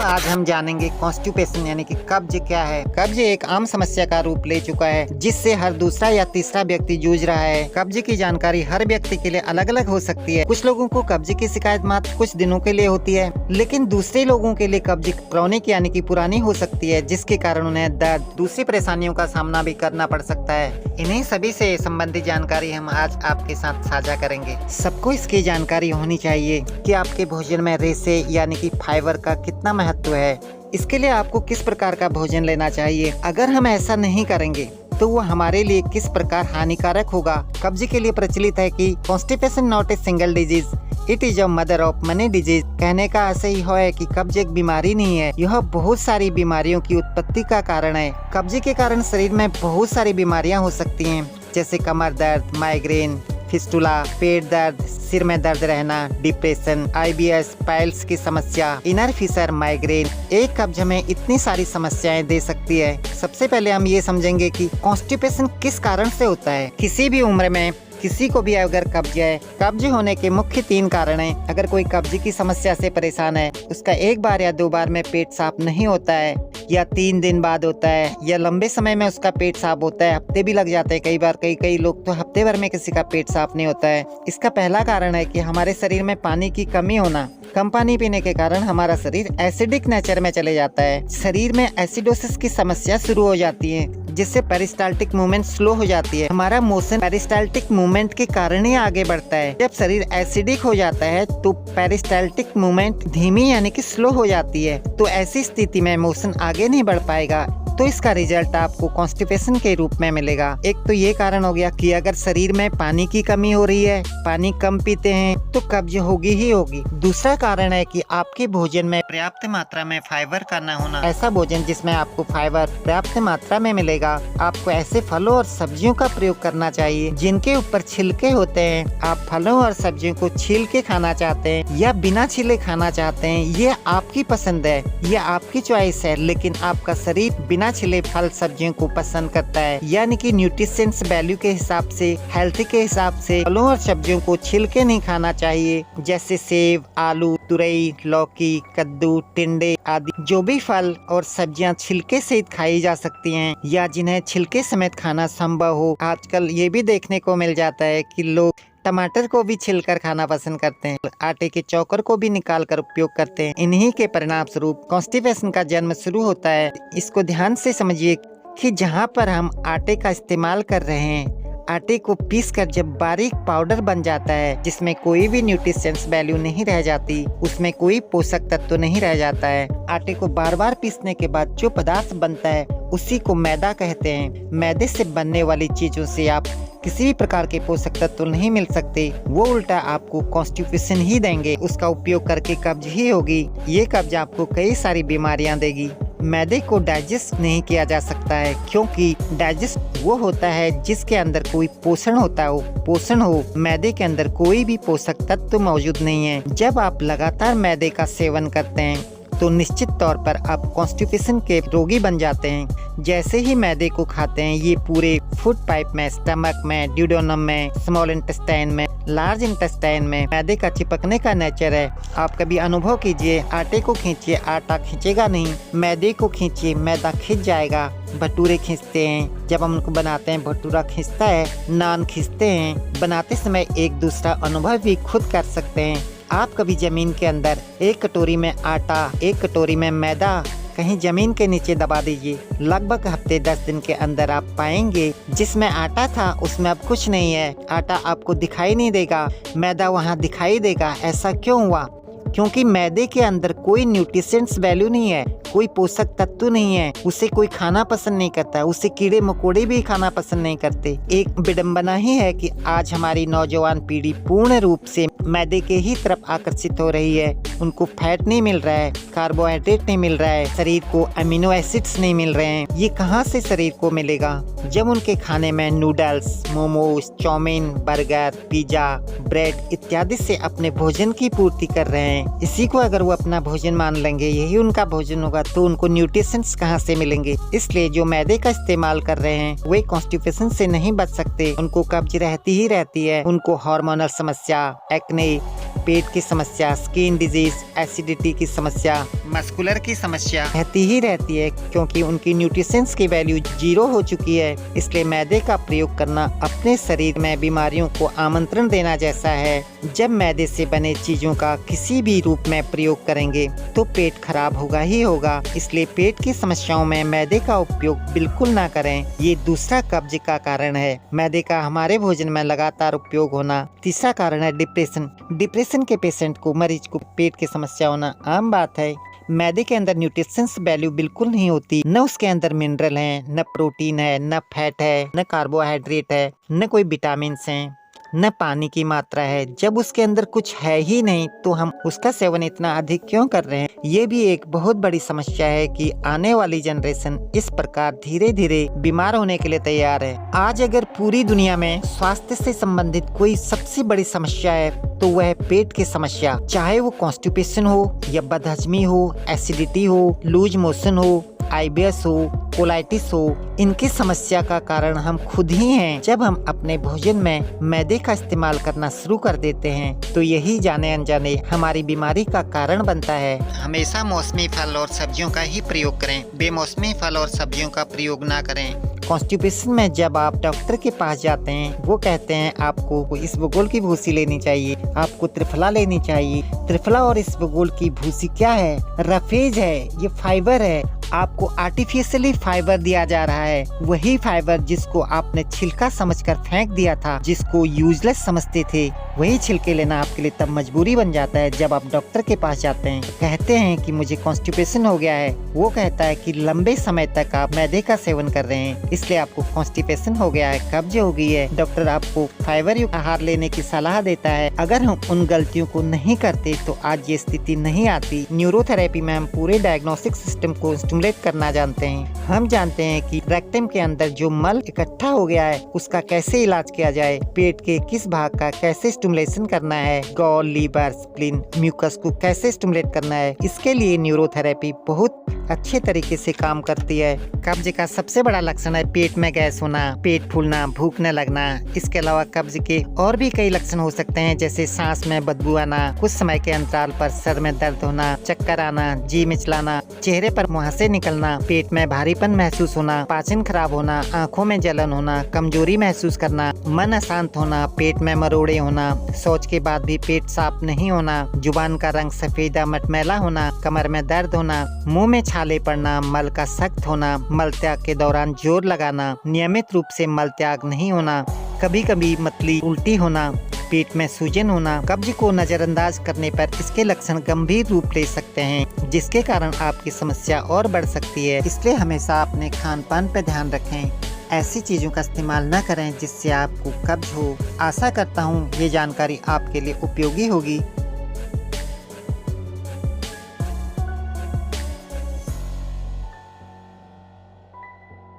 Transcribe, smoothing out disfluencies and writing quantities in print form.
आज हम जानेंगे कॉन्स्टिपेशन यानी कि कब्ज क्या है। कब्ज एक आम समस्या का रूप ले चुका है जिससे हर दूसरा या तीसरा व्यक्ति जूझ रहा है। कब्ज की जानकारी हर व्यक्ति के लिए अलग अलग हो सकती है। कुछ लोगों को कब्ज की शिकायत मात्र कुछ दिनों के लिए होती है, लेकिन दूसरे लोगों के लिए कब्ज क्रॉनिक यानी कि पुरानी हो सकती है, जिसके कारण उन्हें दर्द दूसरी परेशानियों का सामना भी करना पड़ सकता है। इन्हीं सभी से संबंधित जानकारी हम आज आपके साथ साझा करेंगे। सबको इसकी जानकारी होनी चाहिए कि आपके भोजन में रेशे यानी कि फाइबर का कितना महत्व है। इसके लिए आपको किस प्रकार का भोजन लेना चाहिए। अगर हम ऐसा नहीं करेंगे तो वो हमारे लिए किस प्रकार हानिकारक होगा। कब्ज के लिए प्रचलित है कि constipation not a single disease, it is a mother of money disease. कहने का ऐसे ही है कि कब्ज एक बीमारी नहीं है, यह बहुत सारी बीमारियों की उत्पत्ति का कारण है। कब्ज के कारण शरीर में बहुत सारी बीमारियां हो सकती हैं, जैसे कमर दर्द, माइग्रेन, फिस्टुला, पेट दर्द, सिर में दर्द रहना, डिप्रेशन, IBS, पाइल्स की समस्या, इनर फिशर, माइग्रेन। एक कब्ज हमें इतनी सारी समस्याएं दे सकती है। सबसे पहले हम ये समझेंगे कि कॉन्स्टिपेशन किस कारण से होता है। किसी भी उम्र में किसी को भी अगर कब्ज है, कब्ज होने के मुख्य 3 कारण हैं। अगर कोई कब्ज की समस्या से परेशान है, उसका 1 बार या 2 बार में पेट साफ नहीं होता है, या 3 दिन बाद होता है, या लंबे समय में उसका पेट साफ होता है, हफ्ते भी लग जाते हैं कई बार। कई लोग तो हफ्ते भर में किसी का पेट साफ नहीं होता है। इसका पहला कारण है कि हमारे शरीर में पानी की कमी होना। कम पानी पीने के कारण हमारा शरीर एसिडिक नेचर में चले जाता है। शरीर में एसिडोसिस की समस्या शुरू हो जाती है, जिससे पेरिस्टाल्टिक मूवमेंट स्लो हो जाती है। हमारा मोशन पेरिस्टाल्टिक मूवमेंट के कारण ही आगे बढ़ता है। जब शरीर एसिडिक हो जाता है तो पेरिस्टाल्टिक मूवमेंट धीमी यानी कि स्लो हो जाती है, तो ऐसी स्थिति में मोशन आगे नहीं बढ़ पाएगा। तो इसका रिजल्ट आपको कॉन्स्टिपेशन के रूप में मिलेगा। एक तो ये कारण हो गया कि अगर शरीर में पानी की कमी हो रही है, पानी कम पीते हैं, तो कब्ज होगी ही होगी। दूसरा कारण है कि आपके भोजन में पर्याप्त मात्रा में फाइबर का न होना। ऐसा भोजन जिसमें आपको फाइबर पर्याप्त मात्रा में मिलेगा। आपको ऐसे फलों और सब्जियों का प्रयोग करना चाहिए जिनके ऊपर छिलके होते हैं। आप फलों और सब्जियों को छील के खाना चाहते हैं या बिना छिले खाना चाहते हैं, ये आपकी पसंद है, ये आपकी चॉइस है। लेकिन आपका शरीर बिना छिले फल सब्जियों को पसंद करता है, यानी कि न्यूट्रिशंस वैल्यू के हिसाब से, हेल्थ के हिसाब से फलों और सब्जियों को छिल के नहीं खाना चाहिए। जैसे सेब, आलू, तुरई, लौकी, कद्दू, टिंडे आदि जो भी फल और सब्जियां छिलके सहित खाई जा सकती हैं या जिन्हें छिलके समेत खाना संभव हो। आजकल ये भी देखने को मिल जाता है कि लोग टमाटर को भी छिलकर खाना पसंद करते हैं, आटे के चौकर को भी निकाल कर उपयोग करते हैं। इन्हीं के परिणाम स्वरूप कॉन्स्टिपेशन का जन्म शुरू होता है। इसको ध्यान से समझिए कि जहाँ पर हम आटे का इस्तेमाल कर रहे हैं, आटे को पीसकर जब बारीक पाउडर बन जाता है जिसमें कोई भी न्यूट्रिशंस वैल्यू नहीं रह जाती, उसमें कोई पोषक तत्व नहीं रह जाता है। आटे को बार बार पीसने के बाद जो पदार्थ बनता है उसी को मैदा कहते हैं। मैदे से बनने वाली चीजों से आप किसी भी प्रकार के पोषक तत्व नहीं मिल सकते, वो उल्टा आपको कॉन्स्टिपेशन ही देंगे। उसका उपयोग करके कब्ज ही होगी। ये कब्ज आपको कई सारी बीमारियां देगी। मैदे को डाइजेस्ट नहीं किया जा सकता है, क्योंकि डाइजेस्ट वो होता है जिसके अंदर कोई पोषण होता हो। पोषण हो, मैदे के अंदर कोई भी पोषक तत्व मौजूद नहीं है। जब आप लगातार मैदे का सेवन करते हैं तो निश्चित तौर पर आप कॉन्स्टिपेशन के रोगी बन जाते हैं। जैसे ही मैदे को खाते हैं, ये पूरे फूड पाइप में, स्टमक में, ड्यूडेनम में, स्मॉल इंटेस्टाइन में, लार्ज इंटेस्टाइन में मैदे का चिपकने का नेचर है। आप कभी अनुभव कीजिए, आटे को खींचिए, आटा खींचेगा नहीं, मैदे को खींचिए, मैदा खींच जाएगा। भटूरे खींचते हैं, जब हम उनको बनाते हैं भटूरा खींचता है, नान खींचते हैं। बनाते समय एक दूसरा अनुभव भी खुद कर सकते हैं। आप कभी जमीन के अंदर 1 कटोरी में आटा, 1 कटोरी में मैदा कहीं जमीन के नीचे दबा दीजिए। लगभग हफ्ते 10 दिन के अंदर आप पाएंगे जिसमें आटा था उसमें अब कुछ नहीं है। आटा आपको दिखाई नहीं देगा, मैदा वहाँ दिखाई देगा। ऐसा क्यों हुआ? क्योंकि मैदे के अंदर कोई न्यूट्रिशंस वैल्यू नहीं है, कोई पोषक तत्व नहीं है। उसे कोई खाना पसंद नहीं करता, उसे कीड़े मकोड़े भी खाना पसंद नहीं करते। एक विडंबना ही है कि आज हमारी नौजवान पीढ़ी पूर्ण रूप से मैदे के ही तरफ आकर्षित हो रही है। उनको फैट नहीं मिल रहा है, कार्बोहाइड्रेट नहीं मिल रहा है, शरीर को अमीनो एसिड्स नहीं मिल रहे हैं। ये कहाँ से शरीर को मिलेगा जब उनके खाने में noodles, momos, chowmein, burger, pizza, bread इत्यादि से अपने भोजन की पूर्ति कर रहे हैं। इसी को अगर वो अपना भोजन मान लेंगे, यही उनका भोजन होगा, तो उनको न्यूट्रिशंस कहाँ से मिलेंगे। इसलिए जो मैदे का इस्तेमाल कर रहे हैं वे कॉन्स्टिपेशन से नहीं बच सकते। उनको कब्ज रहती ही रहती है। उनको हार्मोनल समस्या, एक्ने, पेट की समस्या, स्किन डिजीज, एसिडिटी की समस्या, मस्कुलर की समस्या रहती ही रहती है, क्योंकि उनकी न्यूट्रिशंस की वैल्यू 0 हो चुकी है। इसलिए मैदे का प्रयोग करना अपने शरीर में बीमारियों को आमंत्रण देना जैसा है। जब मैदे से बने चीजों का किसी भी रूप में प्रयोग करेंगे तो पेट खराब होगा ही होगा। इसलिए पेट की समस्याओं में मैदे का उपयोग बिल्कुल ना करें। ये दूसरा कब्ज का कारण है, मैदे का हमारे भोजन में लगातार उपयोग होना। तीसरा कारण है डिप्रेशन। डिप्रेशन के पेशेंट को, मरीज को पेट की समस्या होना आम बात है। मैदे के अंदर न्यूट्रिशंस वैल्यू बिल्कुल नहीं होती, न उसके अंदर मिनरल है, न प्रोटीन है, न फैट है, न कार्बोहाइड्रेट है, न कोई विटामिन हैं, न पानी की मात्रा है। जब उसके अंदर कुछ है ही नहीं तो हम उसका सेवन इतना अधिक क्यों कर रहे हैं? ये भी एक बहुत बड़ी समस्या है कि आने वाली जनरेशन इस प्रकार धीरे धीरे बीमार होने के लिए तैयार है। आज अगर पूरी दुनिया में स्वास्थ्य से संबंधित कोई सबसे बड़ी समस्या है तो वह है पेट की समस्या। चाहे वो कॉन्स्टिपेशन हो या बदहजमी हो, एसिडिटी हो, लूज मोशन हो, IBS हो, कोलाइटिस हो, इनकी समस्या का कारण हम खुद ही हैं। जब हम अपने भोजन में मैदे का इस्तेमाल करना शुरू कर देते हैं तो यही जाने अनजाने हमारी बीमारी का कारण बनता है। हमेशा मौसमी फल और सब्जियों का ही प्रयोग करें, बेमौसमी फल और सब्जियों का प्रयोग ना करें। कॉन्स्टिपेशन में जब आप डॉक्टर के पास जाते हैं, वो कहते हैं आपको इसबगोल की भूसी लेनी चाहिए, आपको त्रिफला लेनी चाहिए। त्रिफला और इसबगोल की भूसी क्या है? रफेज है, ये फाइबर है। आपको आर्टिफिशियली फाइबर दिया जा रहा है, वही फाइबर जिसको आपने छिलका समझकर फेंक दिया था, जिसको यूजलेस समझते थे, वही छिलके लेना आपके लिए तब मजबूरी बन जाता है जब आप डॉक्टर के पास जाते हैं। कहते हैं कि मुझे कॉन्स्टिपेशन हो गया है, वो कहता है कि लंबे समय तक आप मैदे का सेवन कर रहे हैं, इसलिए आपको कॉन्स्टिपेशन हो गया है, कब्ज हो गई है। डॉक्टर आपको फाइबर युक्त आहार लेने की सलाह देता है। अगर हम उन गलतियों को नहीं करते तो आज ये स्थिति नहीं आती। न्यूरोथेरेपी में हम पूरे डायग्नोस्टिक सिस्टम को स्टिमुलेट करना जानते हैं। हम जानते हैं कि रेक्टम के अंदर जो मल इकट्ठा हो गया है उसका कैसे इलाज किया जाए, पेट के किस भाग का कैसे स्टिमुलेशन करना है, गॉल, लीवर, स्प्लीन, म्यूकस को कैसे स्टिमुलेट करना है। इसके लिए न्यूरोथेरेपी बहुत अच्छे तरीके से काम करती है। कब्ज का सबसे बड़ा लक्षण है पेट में गैस होना, पेट फूलना, भूख न लगना। इसके अलावा कब्ज के और भी कई लक्षण हो सकते हैं, जैसे सांस में बदबू आना, कुछ समय के अंतराल पर सर में दर्द होना, चक्कर आना, जी मिचलाना, चेहरे पर मुहासे निकलना, पेट में भारीपन महसूस होना, पाचन खराब होना, आँखों में जलन होना, कमजोरी महसूस करना, मन अशांत होना, पेट में मरोड़े होना, शौच के बाद भी पेट साफ नहीं होना, जुबान का रंग सफेदा मटमैला होना, कमर में दर्द होना, मुंह में छाले पड़ना, मल का सख्त होना, मल त्याग के दौरान जोर लगाना, नियमित रूप से मल त्याग नहीं होना, कभी कभी मतली उल्टी होना, पेट में सूजन होना। कब्ज को नजरअंदाज करने पर इसके लक्षण गंभीर रूप ले सकते हैं, जिसके कारण आपकी समस्या और बढ़ सकती है। इसलिए हमेशा अपने खान पान पर ध्यान रखें, ऐसी चीजों का इस्तेमाल न करें जिससे आपको कब्ज हो। आशा करता हूँ ये जानकारी आपके लिए उपयोगी होगी।